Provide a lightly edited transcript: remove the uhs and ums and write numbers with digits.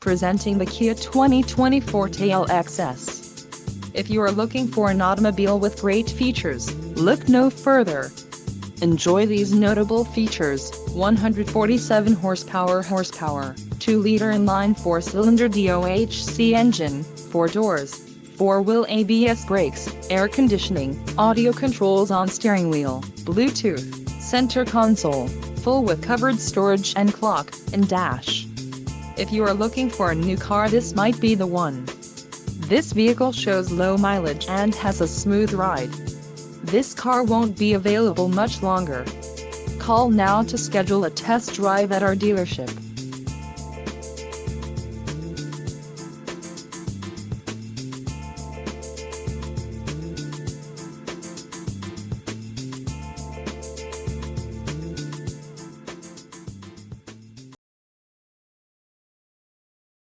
Presenting the Kia 2024 TLX. If you are looking for an automobile with great features, look no further. Enjoy these notable features: 147 horsepower, 2-liter inline 4-cylinder DOHC engine, 4 doors, 4-wheel ABS brakes, air conditioning, audio controls on steering wheel, Bluetooth, center console, full with covered storage and clock and dash. If you are looking for a new car, this might be the one. This vehicle shows low mileage and has a smooth ride. This car won't be available much longer. Call now to schedule a test drive at our dealership.